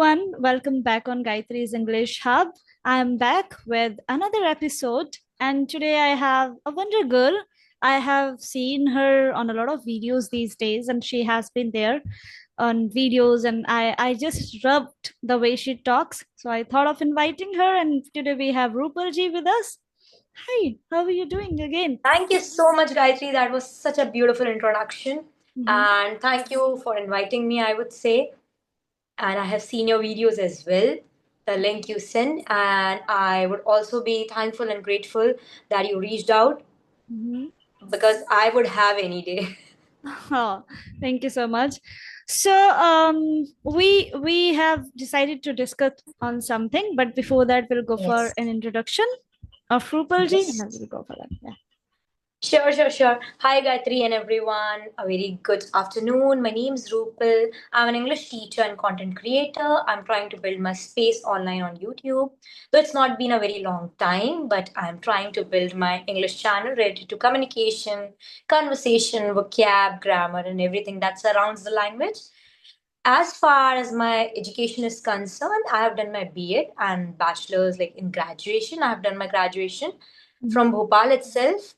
everyone, welcome back on Gayatri's English Hub. I am back with another episode, and today I have a wonder girl. I have seen her on a lot of videos these days, and she has been there on videos, and I just loved the way she talks. So I thought of inviting her, and today we have Rupal ji with us. Hi, how are you doing again? Thank you so much, Gayatri. That was such a beautiful introduction. Mhm. And thank you for inviting me, I would say. And I have seen your videos as well, the link you sent. And I would also be thankful and grateful that you reached out Mhm. because I would have any day. Oh, thank you so much. So, we have decided to discuss on something, but before that, we'll go for Yes. an introduction of Rupalji, and Yes. then we'll go for that. Yeah. Sure. Hi, Gayatri and everyone. A very good afternoon. My name is Rupal. I'm an English teacher and content creator. I'm trying to build my space online on YouTube. Though it's not been a very long time, but I'm trying to build my English channel related to communication, conversation, vocab, grammar, and everything that surrounds the language. As far as my education is concerned, I have done my B.Ed and bachelor's like in graduation. I have done my graduation from Mhm. Bhopal itself.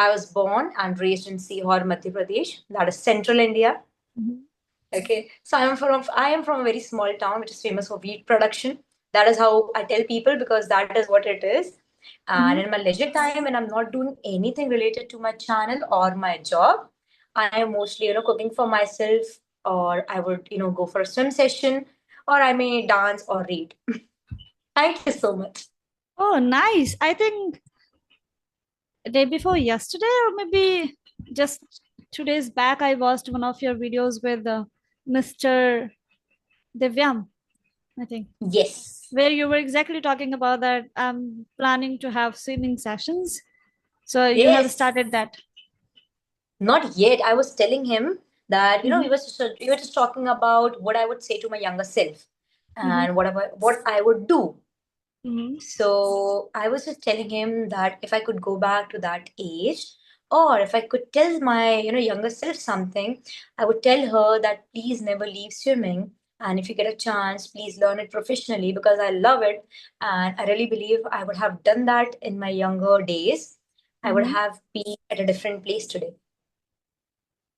I was born and raised in Sihor, Madhya Pradesh, that is central India. Mhm. Okay, so I am from a very small town which is famous for wheat production. That is how I tell people because that is what it is. And Mhm. in my leisure time, when I'm not doing anything related to my channel or my job, I am mostly cooking for myself, or I would go for a swim session, or I may dance or read. Thank you so much. Oh, nice. I think day before yesterday, or maybe just 2 days back, I watched one of your videos with Mr. Divyam, I think, Yes. where you were exactly talking about that I'm planning to have swimming sessions. So you have Yes. started that. Not yet. I was telling him that Mhm. we were just talking about what I would say to my younger self Mhm. and what I would do. Mhm. So I was just telling him that if I could go back to that age, or if I could tell my younger self something, I would tell her that please never leave swimming. And if you get a chance, please learn it professionally because I love it. And I really believe I would have done that in my younger days. I would Mhm. have been at a different place today.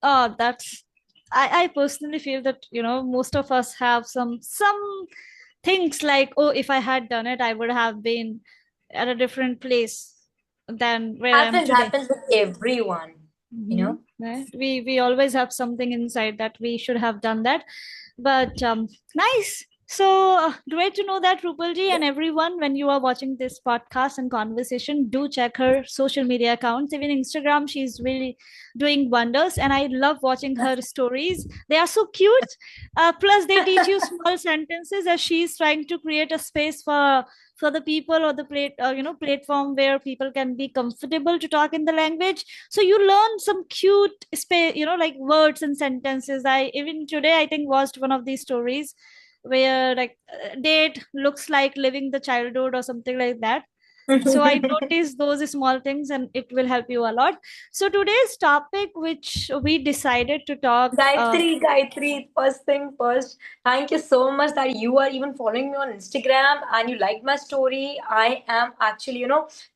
Oh, that's I personally feel that, most of us have some things like, oh, if I had done it, I would have been at a different place than where I am today. Happens with everyone, you Mm-hmm. know. Right? We always have something inside that we should have done that. But nice. So great to know that, Rupalji, and everyone. When you are watching this podcast and conversation, do check her social media accounts. Even Instagram, she's really doing wonders, and I love watching her stories. They are so cute. Plus, they teach you small sentences as she's trying to create a space for the people or the platform where people can be comfortable to talk in the language, so you learn some cute space, like words and sentences. I even today I think watched one of these stories where like date looks like living the childhood or something like that. So I noticed those small things and it will help you a lot. So today's topic which we decided to talk Gayatri, first thing first, thank you so much that you are even following me on Instagram and you like my story. I am actually,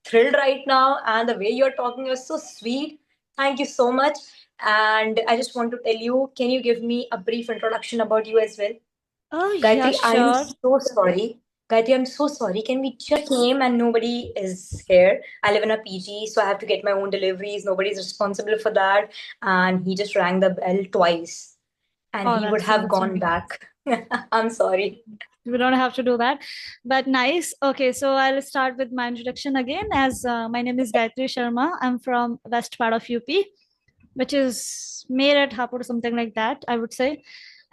thrilled right now, and the way you're talking is so sweet. Thank you so much. And I just want to tell you, can you give me a brief introduction about you as well? oh yeah, Gayatri, I'm sure. so sorry. Gayatri, I'm so sorry. Can we just came and nobody is here? I live in a PG, so I have to get my own deliveries. Nobody's responsible for that. And he just rang the bell twice and Oh, he would that's have gone understandable. back. I'm sorry. We don't have to do that, but nice. Okay, so I'll start with my introduction again. As my name is Gayatri Sharma, I'm from west part of UP, which is Meerut, Hapur, something like that, I would say.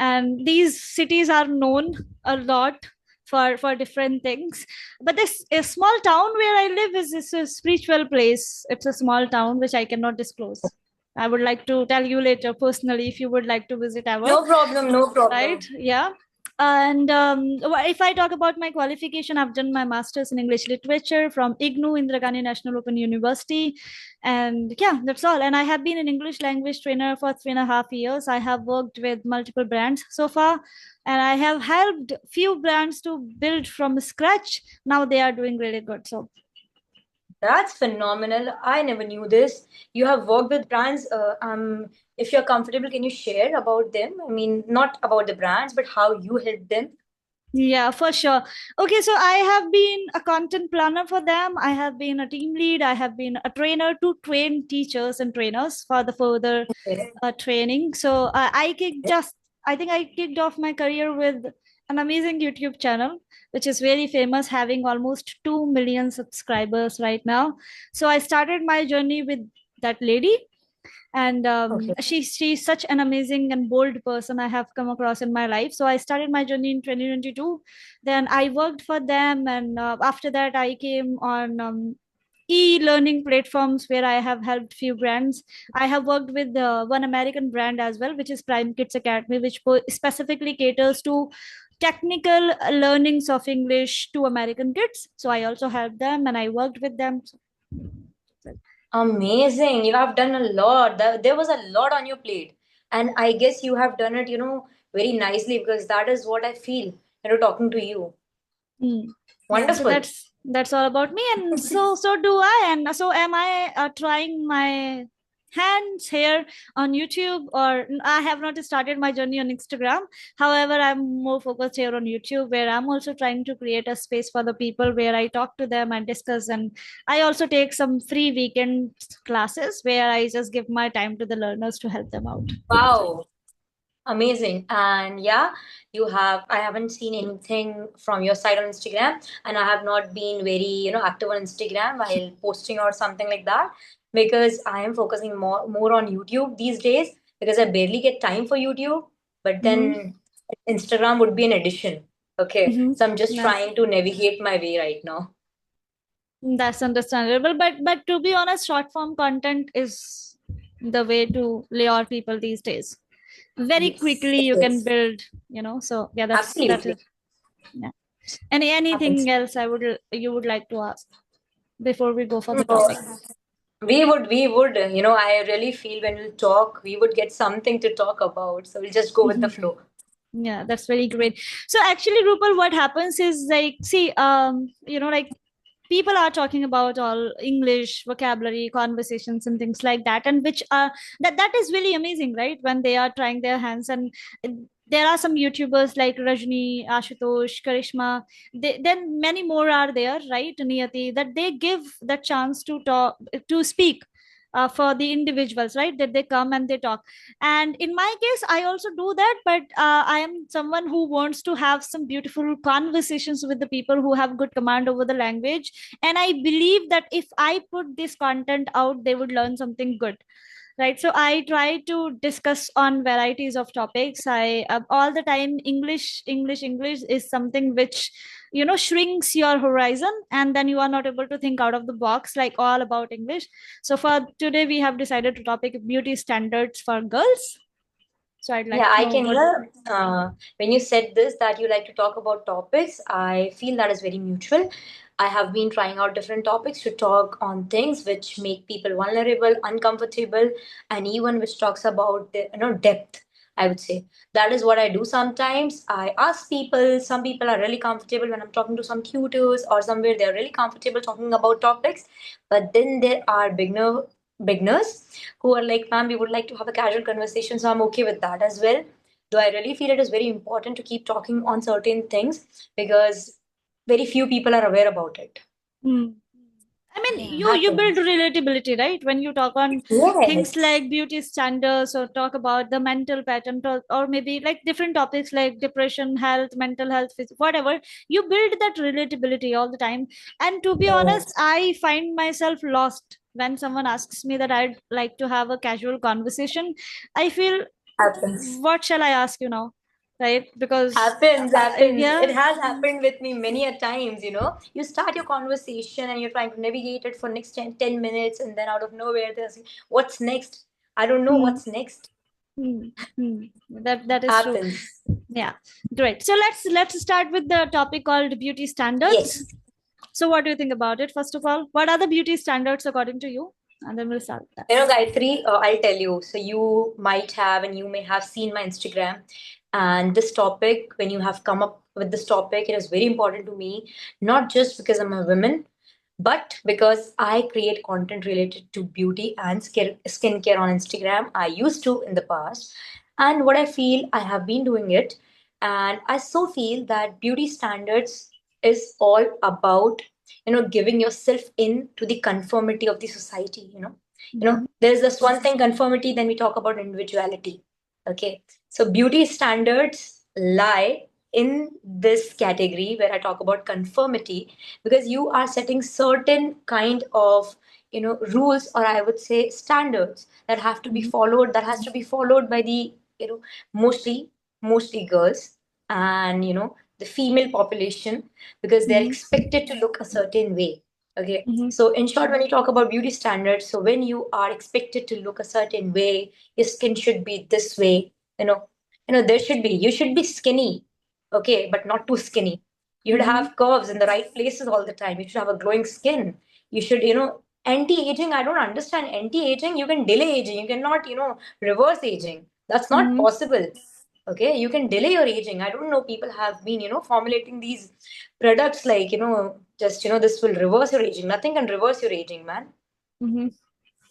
And these cities are known a lot for different things. But this a small town where I live is a spiritual place. It's a small town which I cannot disclose. I would like to tell you later personally if you would like to visit ever. No problem, no Right? problem. Yeah. And if I talk about my qualification, I've done my master's in English literature from IGNU, Indira Gandhi National Open University. And yeah, that's all. And I have been an English language trainer for 3.5 years. I have worked with multiple brands so far, and I have helped few brands to build from scratch. Now they are doing really good. So That's phenomenal. I never knew this. You have worked with brands. If you're comfortable, can you share about them? I mean, not about the brands, but how you helped them. yeah, for sure. Okay, so I have been a content planner for them. I have been a team lead. I have been a trainer to train teachers and trainers for the further Okay. training. So I think I kicked off my career with an amazing YouTube channel, which is very famous, having almost 2 million subscribers right now. So I started my journey with that lady, and Okay. she's such an amazing and bold person I have come across in my life. So I started my journey in 2022. Then I worked for them, and after that I came on e-learning platforms where I have helped few brands. I have worked with one American brand as well, which is Prime Kids Academy, which specifically caters to technical learnings of English to American kids. So I also helped them and I worked with them. Amazing. You have done a lot. There was a lot on your plate. And I guess you have done it, very nicely because that is what I feel, talking to you. Hmm. Yeah, so Wonderful. that's all about me, and so do I, and so am I trying my hands here on YouTube, or I have not started my journey on Instagram. However, I'm more focused here on YouTube, where I'm also trying to create a space for the people where I talk to them and discuss, and I also take some free weekend classes where I just give my time to the learners to help them out. Wow. Amazing. And yeah, I haven't seen anything from your side on Instagram, and I have not been very, active on Instagram while posting or something like that because I am focusing more on YouTube these days because I barely get time for YouTube. But Mm-hmm. then Instagram would be an addition. Okay. Mm-hmm. So I'm just Yeah. trying to navigate my way right now. That's understandable, but to be honest, short form content is the way to lure people these days. Very Yes, quickly it you can is. build, so yeah, that Absolutely. is, yeah. Anything Happens. else you would like to ask before we go for the No, topic? I really feel when we talk, we would get something to talk about. So we'll just go with the flow. Yeah, that's very great. So actually, Rupal, what happens is like, see, like people are talking about all English vocabulary, conversations, and things like that, and which are that is really amazing, right? When they are trying their hands, and uh, there are some YouTubers like Rajni, Ashutosh, Karishma. Then many more are there, right? Niyati, that they give the chance to talk, to speak. For the individuals, right, that they come and they talk. And in my case I also do that, but I am someone who wants to have some beautiful conversations with the people who have good command over the language, and I believe that if I put this content out, they would learn something good, right? So I try to discuss on varieties of topics. I all the time, English is something which shrinks your horizon, and then you are not able to think out of the box like all about English. So for today we have decided to topic beauty standards for girls. So I'd Yeah, like to I know can what. hear when you said this that you like to talk about topics. I feel that is very mutual. I have been trying out different topics to talk on things which make people vulnerable, uncomfortable, and even which talks about the, depth. I would say that is what I do sometimes. I ask people. Some people are really comfortable when I'm talking to some tutors or somewhere they're really comfortable talking about topics. But then there are beginners who are like, ma'am, we would like to have a casual conversation. So I'm okay with that as well. Though I really feel it is very important to keep talking on certain things because very few people are aware about it. Hmm. I mean, you build Happens. relatability, right? When you talk on things Yes. like beauty standards, or talk about the mental pattern, or maybe like different topics like depression, health, mental health, whatever, you build that relatability all the time. And to be honest, Yes. I find myself lost when someone asks me that I'd like to have a casual conversation. I feel, Happens. what shall I ask you now? Right? Because, Happens. yeah. It has happened with me many a times. You start your conversation and you're trying to navigate it for next 10 minutes, and then out of nowhere, there's what's next? I don't know Hmm. what's next. Hmm. Hmm. That is true. Happens. Yeah, great. So let's start with the topic called beauty standards. Yes. So what do you think about it? First of all, what are the beauty standards according to you? And then we'll start with that. You know, Gayatri, I'll tell you. So you might have, and you may have seen my Instagram. And this topic, when you have come up with this topic, it is very important to me, not just because I'm a woman, but because I create content related to beauty and skincare on Instagram. I used to in the past. And what I feel, I have been doing it. And I so feel that beauty standards is all about, giving yourself in to the conformity of the society, Mhm. there's this one thing conformity, then we talk about individuality. Okay. So beauty standards lie in this category where I talk about conformity, because you are setting certain kind of rules, or I would say standards that have to be Mhm. followed, that has to be followed by the mostly mostly girls, and the female population, because they're Mhm. expected to look a certain way. Okay. Mhm. So, in short, when you talk about beauty standards, so when you are expected to look a certain way, your skin should be this way. You should be skinny, okay, but not too skinny. You should Mhm. have curves in the right places all the time. You should have a glowing skin. You should, anti-aging. I don't understand anti-aging. You can delay aging. You cannot, reverse aging. That's not Mhm. possible. Okay, you can delay your aging. I don't know. People have been, formulating these products like, just, this will reverse your aging. Nothing can reverse your aging, man. Mhm.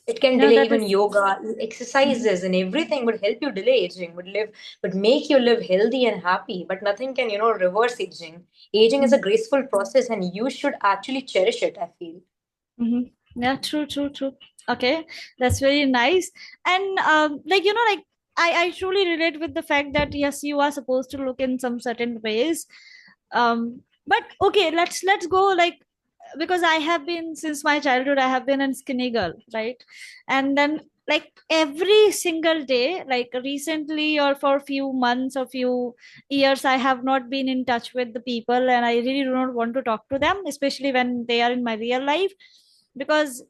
It can No, delay that even is. yoga, Mhm. exercises, and everything would help you delay aging, would make you live healthy and happy. But nothing can, reverse aging. Aging is a Mhm. graceful process, and you should actually cherish it, I feel. Mhm. Yeah, true, true, true. Okay, that's very nice. And like like I truly relate with the fact that yes, you are supposed to look in some certain ways. But okay, let's go like, because I have been since my childhood, I have been a skinny girl, right? And then like every single day, like recently or for few months or few years, I have not been in touch with the people, and I really do not want to talk to them, especially when they are in my real life, because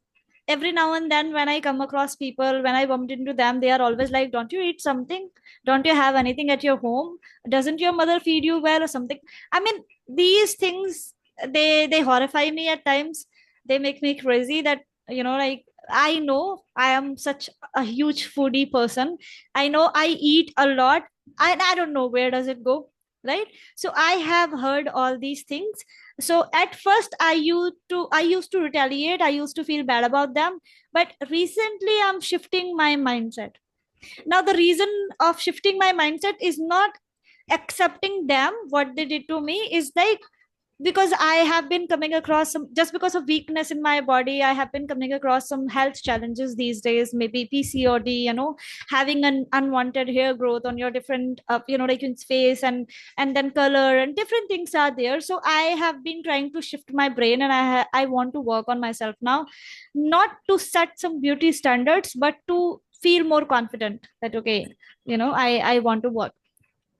every now and then when I come across people, when I bumped into them, they are always like, don't you eat something? Don't you have anything at your home? Doesn't your mother feed you well or something? I mean, these things, they horrify me at times. They make me crazy that like, I know I am such a huge foodie person. I know I eat a lot. I don't know where does it go, right? So I have heard all these things. So at first I used to retaliate, I used to feel bad about them, but recently I'm shifting my mindset. Now the reason of shifting my mindset is not accepting them, what they did to me, is like, because I have been coming across some, just because of weakness in my body, I have been coming across some health challenges these days, maybe PCOD, having an unwanted hair growth on your different like in face, and then color and different things are there. So I have been trying to shift my brain, and I want to work on myself now, not to set some beauty standards, but to feel more confident that okay, I want to work.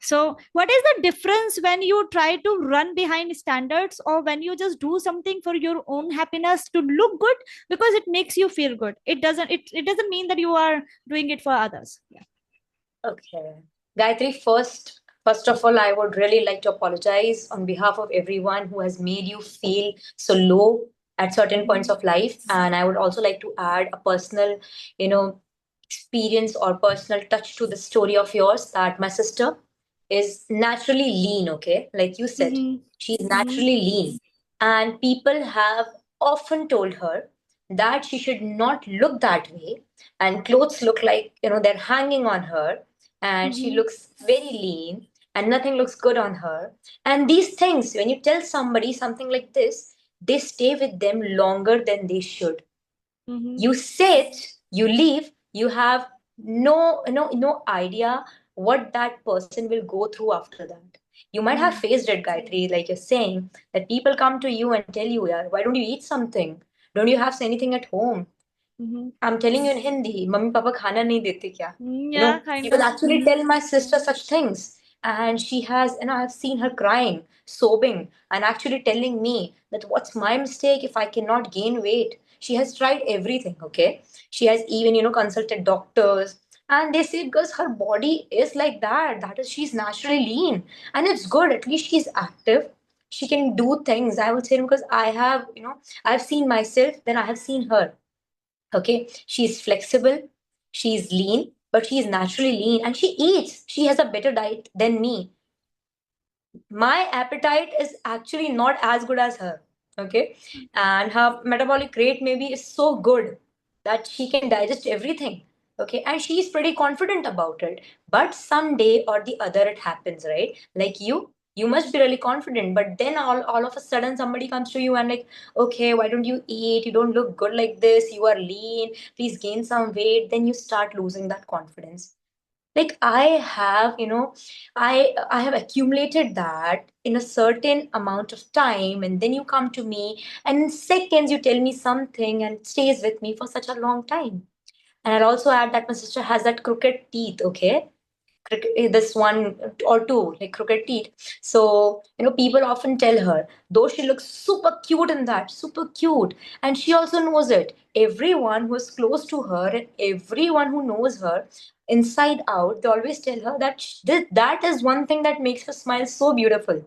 So, what is the difference when you try to run behind standards, or when you just do something for your own happiness to look good because it makes you feel good? It doesn't mean that you are doing it for others. Yeah. Okay. Gayatri, first of all, I would really like to apologize on behalf of everyone who has made you feel so low at certain points Mhm. of life. And I would also like to add a personal, you know, experience or personal touch to the story of yours, that my sister is naturally lean, okay? Like you said, Mhm. she's Mhm. naturally lean. And people have often told her that she should not look that way, and clothes look like, they're hanging on her, and she Mhm. looks very lean, and nothing looks good on her. And these things, when you tell somebody something like this, they stay with them longer than they should. Mhm. You sit, you leave, you have no idea what that person will go through after that. You might have Mhm. faced it, Gayatri, like you're saying, that people come to you and tell you, yeah, why don't you eat something? Don't you have anything at home? Mhm. I'm telling you in Hindi, mummy papa khana nahi dete kya? Yeah, kind People of. actually tell my sister such things. And she has, I've seen her crying, sobbing, and actually telling me that what's my mistake if I cannot gain weight. She has tried everything, okay? She has even, consulted doctors, And they say because her body is like that, that is, she's naturally lean, and it's good. At least she's active, she can do things, I would say, because I have, I've seen myself, then I have seen her. Okay, she's flexible, she's lean, but she's naturally lean, and she eats, she has a better diet than me. My appetite is actually not as good as her. Okay, and her metabolic rate maybe is so good that she can digest everything. Okay, and she's pretty confident about it. But someday or the other it happens, right? Like you must be really confident, but then all of a sudden somebody comes to you and like, okay, why don't you eat, you don't look good like this, you are lean, please gain some weight. Then you start losing that confidence. Like I have, I have accumulated that in a certain amount of time, and then you come to me and in seconds you tell me something and it stays with me for such a long time. And I'll also add that my sister has that crooked teeth. Okay, this one or two like crooked teeth. So people often tell her, though she looks super cute in that, super cute, and she also knows it. Everyone who is close to her and everyone who knows her inside out, they always tell her that that is one thing that makes her smile so beautiful.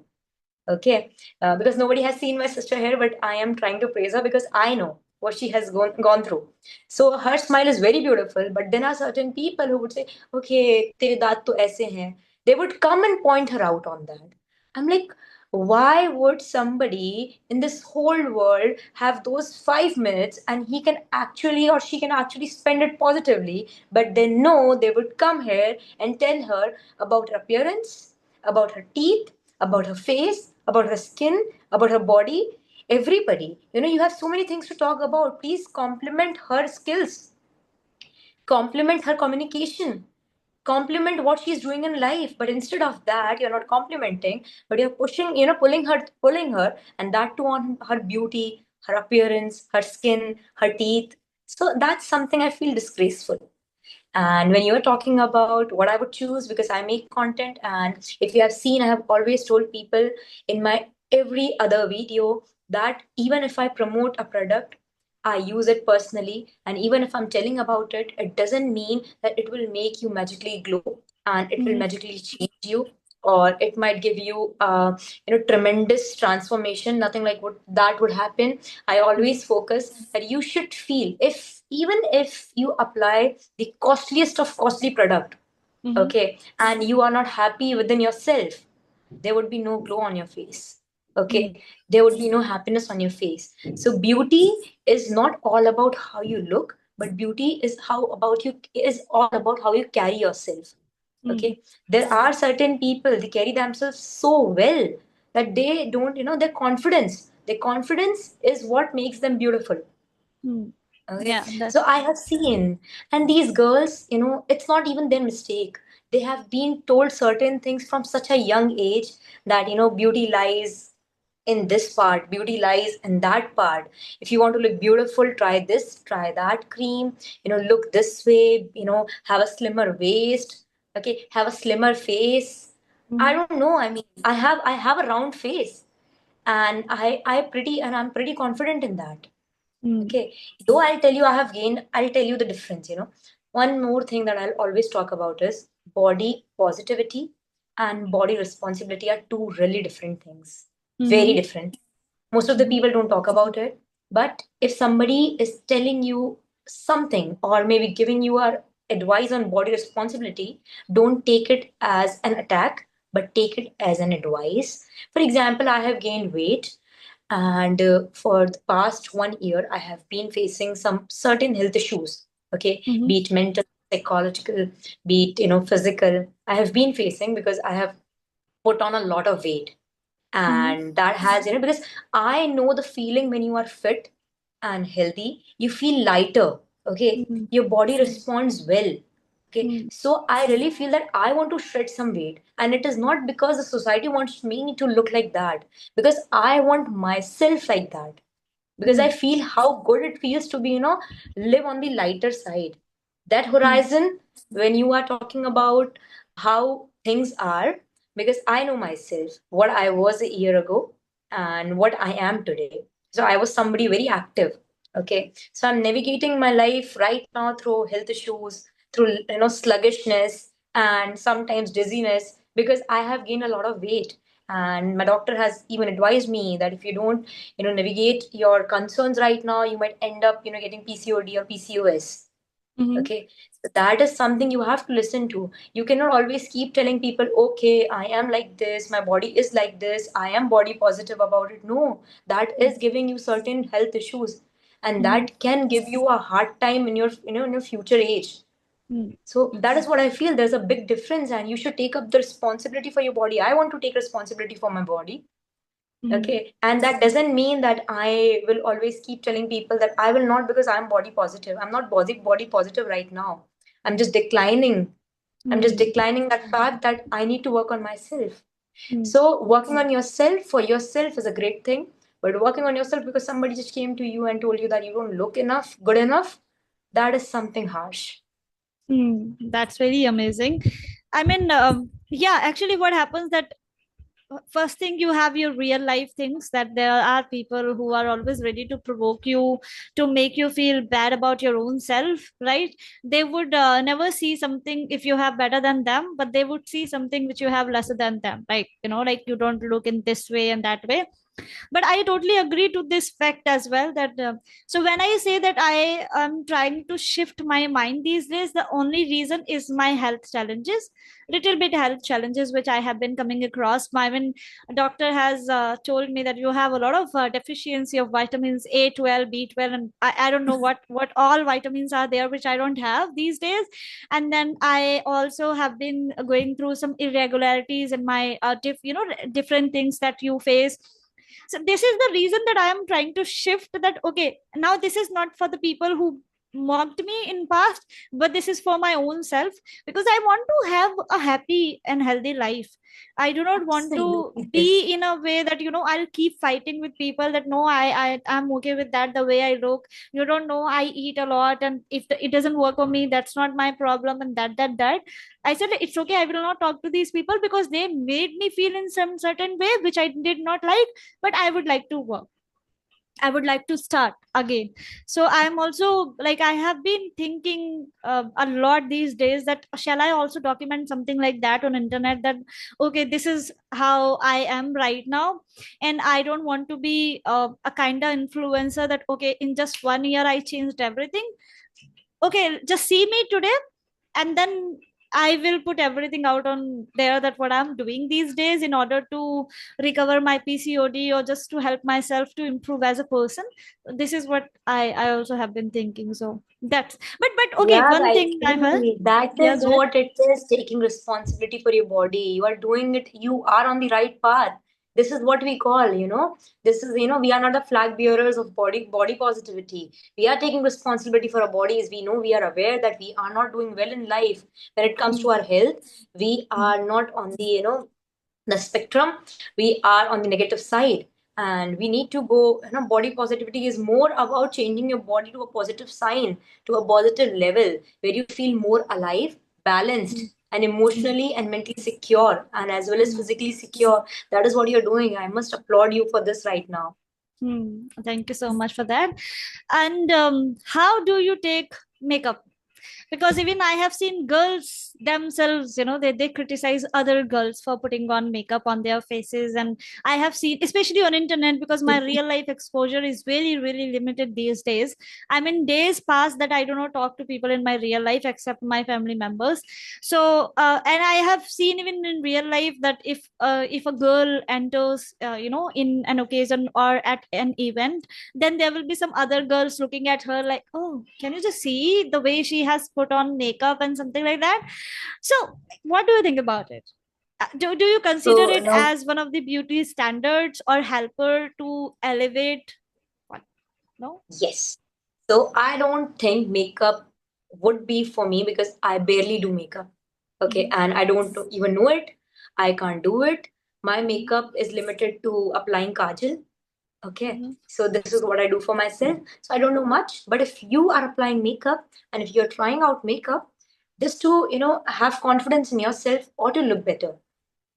Okay, because nobody has seen my sister here, but I am trying to praise her because I know what she has gone through. So her smile is very beautiful, but then are certain people who would say, "Okay, तेरे दांत तो ऐसे हैं." They would come and point her out on that. I'm like, why would somebody in this whole world have those 5 minutes and he can actually or she can actually spend it positively? But they know they would come here and tell her about her appearance, about her teeth, about her face, about her skin, about her body. Everybody, you have so many things to talk about. Please compliment her skills, compliment her communication, compliment what she's doing in life. But instead of that, you're not complimenting, but you're pushing, pulling her, and that too on her beauty, her appearance, her skin, her teeth. So that's something I feel disgraceful. And when you're talking about what I would choose, because I make content, and if you have seen, I have always told people in my every other video that even if I promote a product, I use it personally. And even if I'm telling about it, it doesn't mean that it will make you magically glow and it will Mm. magically change you, or it might give you tremendous transformation. Nothing like what that would happen. I always focus that you should feel, if even if you apply the costliest of costly product, Mhm. okay, and you are not happy within yourself, there would be no glow on your face. Mm. Okay, there would be no happiness on your face. So beauty is not all about how you look, but beauty is all about how you carry yourself. Mm. Okay, there are certain people, they carry themselves so well that they don't, their confidence is what makes them beautiful. Mm. Okay, Yeah, that. so I have seen, and these girls, it's not even their mistake. They have been told certain things from such a young age that, beauty lies in this part, beauty lies in that part. If you want to look beautiful, try this, try that cream, look this way, have a slimmer waist, okay, have a slimmer face. I Mhm. don't know. I mean, I have a round face, and I'm pretty confident in that. Mm. Okay. Though I'll tell you I have gained, I'll tell you the difference. One more thing that I'll always talk about is body positivity and body responsibility are two really different things. Very Mhm. different. Most of the Mhm. people don't talk about it. But if somebody is telling you something or maybe giving you a advice on body responsibility, don't take it as an attack, but take it as an advice. For example, I have gained weight, and for the past 1 year I have been facing some certain health issues. Okay, Mhm. be it mental, psychological, be it physical, I have been facing because I have put on a lot of weight. Mhm. And that has, because I know the feeling when you are fit and healthy, you feel lighter. Okay, Mm. your body responds well. Okay, Mm. so I really feel that I want to shred some weight, and it is not because the society wants me to look like that, because I want myself like that, because I Mm. feel how good it feels to be, live on the lighter side. That Mm. horizon, when you are talking about how things are, because I know myself, what I was a year ago and what I am today. So I was somebody very active. Okay. So I'm navigating my life right now through health issues, through sluggishness and sometimes dizziness because I have gained a lot of weight. And my doctor has even advised me that if you don't navigate your concerns right now, you might end up getting PCOD or PCOS. Mm-hmm. Okay, so that is something you have to listen to. You cannot always keep telling people, okay, I am like this, my body is like this, I am body positive about it. No, that is giving you certain health issues, and Mm-hmm. that can give you a hard time in your in your future age. So that is what I feel. There's a big difference, and you should take up the responsibility for your body. I want to take responsibility for my body. Mm-hmm. Okay, and that doesn't mean that I will always keep telling people that I will not, because I'm body positive. I'm not body positive right now. I'm just declining. I'm just Mm-hmm. declining that fact that I need to work on myself. Mm-hmm. So working on yourself for yourself is a great thing, but working on yourself because somebody just came to you and told you that you don't look enough, good enough, that is something harsh. That's very amazing. I mean, yeah, actually, what happens that first thing you have your real life things that there are people who are always ready to provoke you to make you feel bad about your own self, right? They would never see something if you have better than them, but they would see something which you have lesser than them, like like you don't look in this way and that way. But I totally agree to this fact as well that so when I say that I am trying to shift my mind these days, the only reason is my health challenges, little bit health challenges which I have been coming across. My when doctor has told me that you have a lot of deficiency of vitamins A, 12, B12, and I don't know what all vitamins are there which I don't have these days. And then I also have been going through some irregularities in my different things that you face. So this is the reason that I am trying to shift that. Okay, now this is not for the people who mocked me in past, but this is for my own self, because I want to have a happy and healthy life. I do not want to Absolutely. Yes. be in a way that I'll keep fighting with people that no, I'm okay with that the way I look. You don't know I eat a lot, and if it doesn't work for me, that's not my problem, and that I said it's okay, I will not talk to these people because they made me feel in some certain way which I did not like. But I would like to work, I would like to start again. So I am also like, I have been thinking a lot these days that shall I also document something like that on internet, that okay, this is how I am right now, and I don't want to be a kind of influencer that okay, in just 1 year I changed everything. Okay, just see me today, and then I will put everything out on there, that what I'm doing these days in order to recover my PCOD, or just to help myself to improve as a person. This is what I also have been thinking. So that's, but okay, Yeah, one thing I heard. Gayatri, that Yeah, is go ahead. what it is, taking responsibility for your body. You are doing it, you are on the right path. This is what we call, this is, we are not the flag bearers of body positivity. We are taking responsibility for our bodies. We know, we are aware that we are not doing well in life. When it comes to Mm, our health, we mm, are not on the, the spectrum, we are on the negative side, and we need to go, body positivity is more about changing your body to a positive sign, to a positive level where you feel more alive, balanced, mm, and mm, emotionally and mentally secure, and as well as mm, physically secure. That is what you're doing. I must applaud you for this right now. Thank you so much for that. And how do you take makeup? Because even I have seen girls themselves, they criticize other girls for putting on makeup on their faces. And I have seen, especially on internet, because my real life exposure is really really limited these days. I mean, days pass that I do not talk to people in my real life except my family members. So and I have seen even in real life that if a girl enters in an occasion or at an event, then there will be some other girls looking at her like, oh, can you just see the way she has put on makeup and something like that. So what do you think about it? Do you consider So it as one of the beauty standards or helper to elevate what? No. yes. So I don't think makeup would be for me because I barely do makeup. Okay, Mhm, and I don't even know it. I can't do it. My mhm, makeup is limited to applying kajal. Okay, mhm, so this is what I do for myself. So I don't know much, but if you are applying makeup and if you're trying out makeup, just to have confidence in yourself or to look better,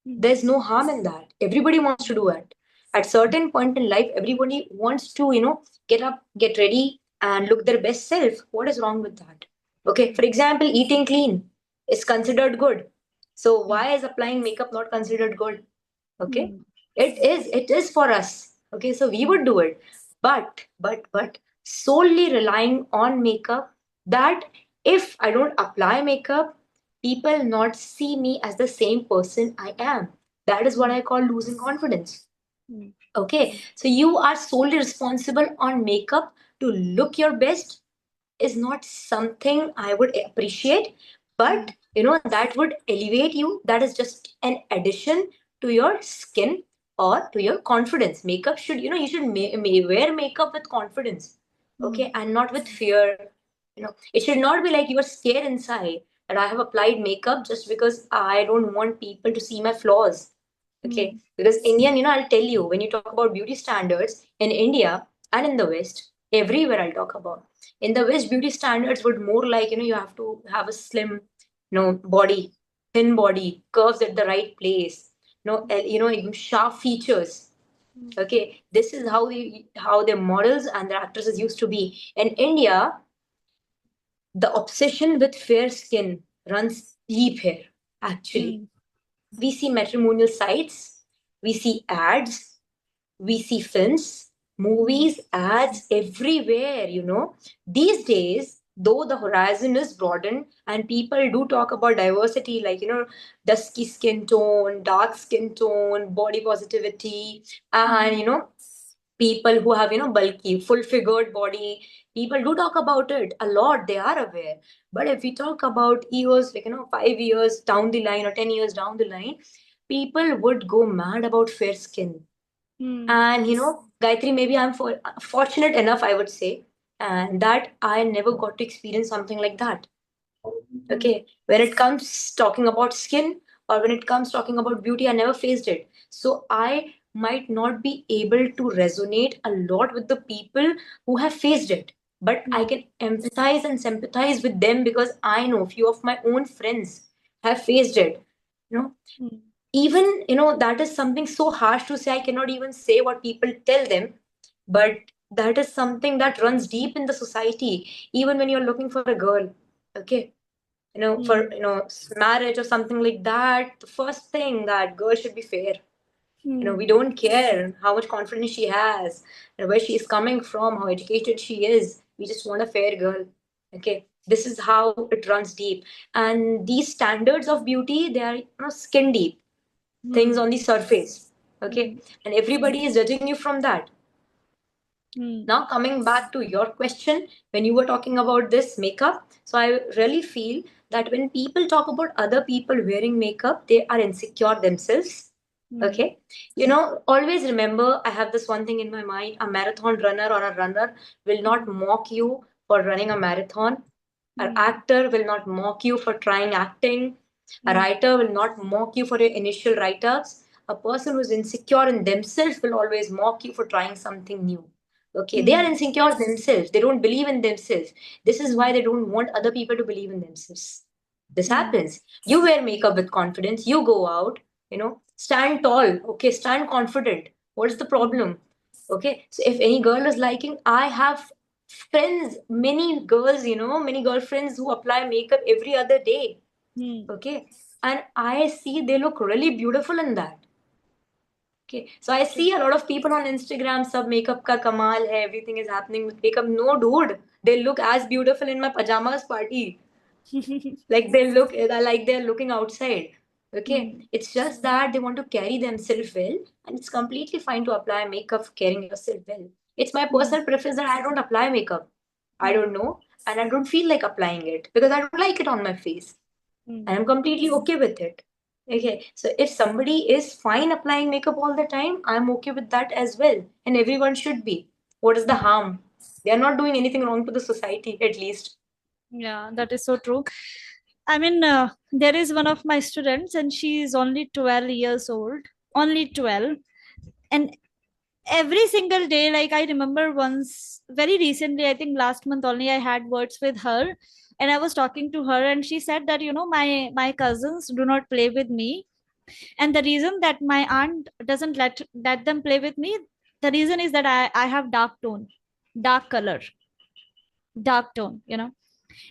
mhm. there's no harm in that. Everybody wants to do it. At certain point in life, everybody wants to get up, get ready, and look their best self. What is wrong with that? Okay, for example, eating clean is considered good. So why is applying makeup not considered good? Okay, Hmm. it is for us. Okay, so we Hmm. would do it, but solely relying on makeup, that if I don't apply makeup, people not see me as the same person I am. That is what Hmm. I call losing confidence. Hmm. Okay, so you are solely responsible on makeup to look your best is not something I would appreciate, Hmm. but that would elevate you. That is just an addition to your skin or to your confidence. Makeup should, you should wear makeup with confidence, Hmm. okay, and not with fear. It should not be like you are scared inside that I have applied makeup just because I don't want people to see my flaws. Okay, Hmm. because Indian, I'll tell you, when you talk about beauty standards in India and in the West, everywhere I'll talk about. In the West, beauty standards would more like, you have to have a slim, body, thin body, curves at the right place, even sharp features. Hmm. Okay, this is how the models and the actresses used to be. In India, the obsession with fair skin runs deep here, actually. Hmm. We see matrimonial sites, we see ads, we see films, Hmm. movies, ads everywhere. These days, though the horizon is broadened and people do talk about diversity, like, dusky skin tone, dark skin tone, body positivity, and, Hmm. people who have, bulky, full figured body, people do talk about it a lot, they are aware. But if we talk about years, like, 5 years down the line or 10 years down the line, people would go mad about fair skin. Hmm. And Gayatri, maybe I'm fortunate enough, I would say, and that I never got to experience something like that. Hmm. Okay, when it comes talking about skin or when it comes talking about beauty, I never faced it. So I might not be able to resonate a lot with the people who have faced it. But I Hmm. can empathize and sympathize with them because I know few of my own friends have faced it. You know, Hmm. even that is something so harsh to say. I cannot even say what people tell them, but that is something that runs deep in the society. Even when you're looking for a girl, okay, for Hmm. marriage or something like that, the first thing, that girl should be fair. We Hmm. don't care how much confidence she has, where she is coming from, how educated she is. We just want a fair girl. Okay, this is how it runs deep. And these standards of beauty, they are skin deep, things Hmm. on the surface. Hmm. Okay, and everybody is judging you from that. Hmm. Now, coming back to your question, when you were talking about this makeup, so I really feel that when people talk about other people wearing makeup, they are insecure themselves. Hmm. Okay, always remember, I have this one thing in my mind: a marathon runner or a runner will not Hmm. mock you for running a marathon. An Hmm. actor will not mock you for trying acting. A Hmm. writer will not mock you for your initial write ups. A person who's insecure in themselves will always mock you for trying something new. Okay, they are Hmm. insecure themselves. They don't believe in themselves. This is why Hmm. they don't want other people to believe in themselves. This Hmm. happens. You wear makeup with confidence. You go out, stand tall. Okay, stand confident. What is the Hmm. problem? Okay, so if any girl is liking, I have friends, many girls, many girlfriends who apply makeup every other day. Hmm. Okay, and I see they look really beautiful in that. Okay, so I see a lot of people on Instagram, sub makeup ka kamal hai, everything is happening with makeup. No, dude, they look as beautiful in my pajamas party. Like like they're looking outside. Okay, Hmm. it's just that they want to carry themselves well, and it's completely fine to apply makeup carrying yourself well. It's my Hmm. personal preference that I don't apply makeup. I Hmm. don't know, and I don't feel like applying it because I don't like it on my face, Hmm. and I'm completely okay with it. Okay, so if somebody is fine applying makeup all the time, I'm okay with that as well, and everyone should be. What is the Hmm. harm? They are not doing anything wrong to the society, at least. Yeah, that is so true. I mean, there is one of my students, and she is only 12 years old. Only 12. And every single day, like I remember once, very recently, I think last month only, I had words with her. And I was talking to her, and she said that, my cousins do not play with me. And the reason that my aunt doesn't let them play with me, the reason is that I have dark tone, dark color, dark tone.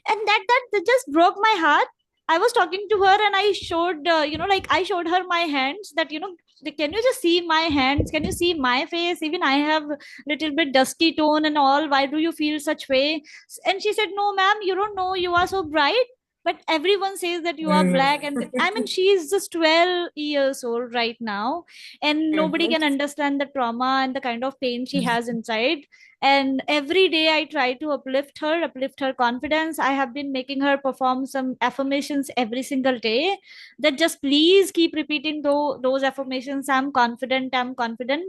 And that just broke my heart. I was talking to her and I showed like I showed her my hands, that can you just see my hands, can you see my face, even I have little bit dusky tone and all, why do you feel such way? And she said, no ma'am, you don't know, you are so bright, but everyone says that you are black. And I mean, she is just 12 years old right now, and nobody Mhm. can understand the trauma and the kind of pain she has inside. And every day I try to uplift her confidence. I have been making her perform some affirmations every single day, that just please keep repeating those affirmations. I'm confident.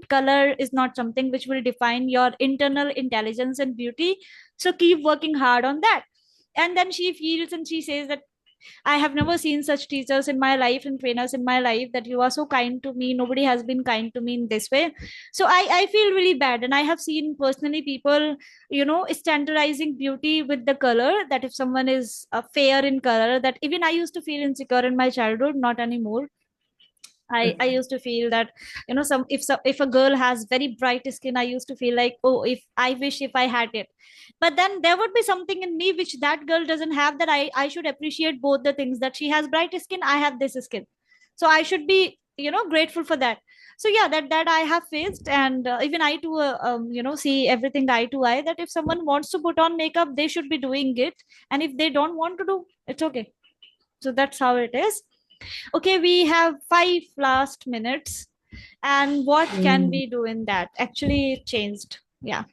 Color is not something which will define your internal intelligence and beauty, so keep working hard on that. And then she feels and she says that I have never seen such teachers in my life and trainers in my life, that you are so kind to me. Nobody has been kind to me in this way. So I feel really bad. And I have seen personally people, standardizing beauty with the color, that if someone is fair in color, that even I used to feel insecure in my childhood, not anymore. I used to feel that, if a girl has very bright skin, I used to feel like, oh, if I wish if I had it. But then there would be something in me which that girl doesn't have, that I should appreciate both the things, that she has bright skin, I have this skin, so I should be grateful for that. So yeah, that I have faced. And even I too see everything eye to eye, that if someone wants to put on makeup, they should be doing it, and if they don't want to do, it's okay. So that's how it is. Okay, we have 5 last minutes. And what can Mm. we do in that? Actually, it changed. Yeah.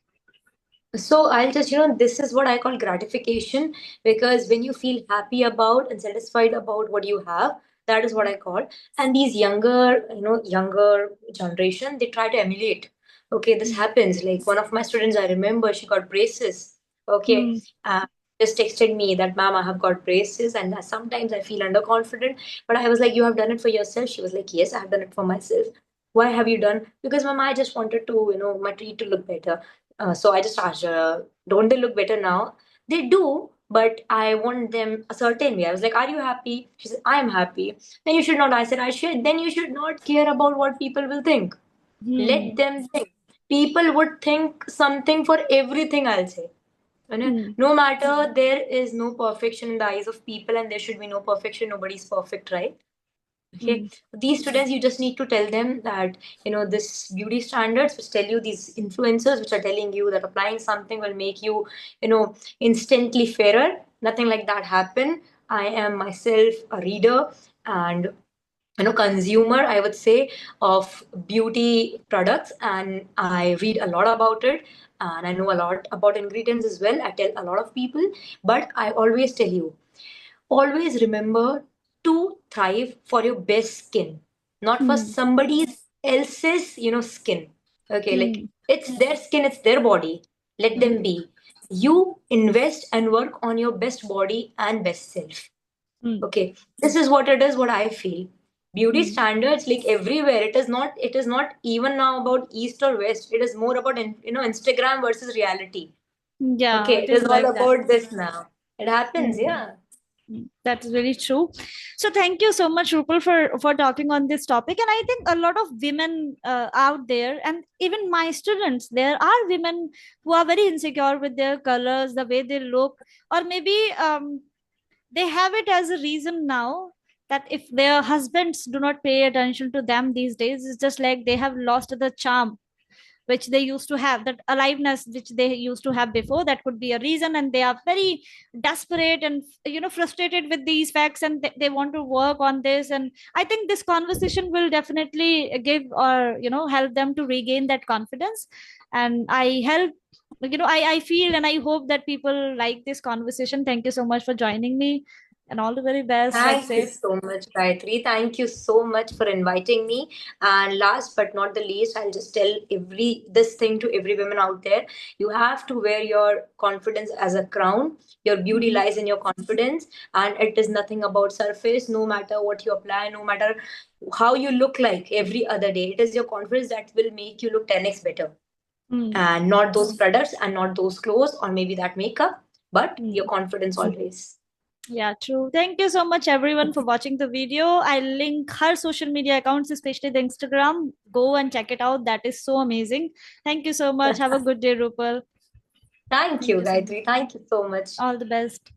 So I'll just, this is what I call gratification, because when you feel happy about and satisfied about what you have, that is what I call. And these younger generation, they try to emulate. Okay, this happens. Like one of my students, I remember she got braces. Okay, Hmm. just texted me that, ma'am, I have got braces, and sometimes I feel underconfident. But I was like, you have done it for yourself? She was like, yes, I have done it for myself. Why have you done? Because, ma'am, I just wanted to, my tree to look better. So I just asked her, don't they look better now? They do, but I want them a certain way. I was like, are you happy? She said, I am happy. Then you should not. I said, I should. Then you should not care about what people will think. Let Hmm. them think. People would think something for everything, I'll say. Hmm. No matter, there is no perfection in the eyes of people, and there should be no perfection. Nobody's perfect, right? Okay, Hmm. these students, you just need to tell them that, this beauty standards which tell you, these influencers which are telling you that applying something will make you, instantly fairer. Nothing like that happen. I am myself a reader and, consumer, I would say, of beauty products, and I read a lot about it, and I know a lot about ingredients as well. I tell a lot of people, but I always tell you, always remember to thrive for your best skin, not for Hmm. somebody else's, skin. Okay, like Hmm. it's their skin, it's their body. Let Hmm. them be. You invest and work on your best body and best self. Hmm. Okay, this is what it is, what I feel. Beauty Hmm. standards, like everywhere, it is not even now about east or west. It is more about Instagram versus reality. Yeah, Okay, it it is is all like that. about this now. It happens, Hmm. yeah. That is very true. So thank you so much, Rupal, for talking on this topic. And I think a lot of women out there, and even my students, there are women who are very insecure with their colors, the way they look, or maybe they have it as a reason now, that if their husbands do not pay attention to them these days, it's just like they have lost the charm which they used to have, that aliveness which they used to have before. That could be a reason, and they are very desperate and frustrated with these facts, and they want to work on this. And I think this conversation will definitely give, or help them to regain that confidence. And I feel and I hope that people like this conversation. Thank you so much for joining me, and all the very best. That's Thank you it. so much, Gayatri. Thank you so much for inviting me. And last but not the least, I'll just tell every this thing to every woman out there. You have to wear your confidence as a crown. Your beauty Mhm. lies in your confidence, and it is nothing about surface. No matter what you apply, no matter how you look like every other day, it is your confidence that will make you look 10x better. Mm. And not those products and not those clothes or maybe that makeup, but your Mm. confidence always. Yeah, true. Thank you so much, everyone, for watching the video. I'll link her social media accounts, especially the Instagram. Go and check it out. That is so amazing. Thank you so much. Have a good day, Rupal. Thank Thank you, you so much. Gayatri. Thank you so much. All the best.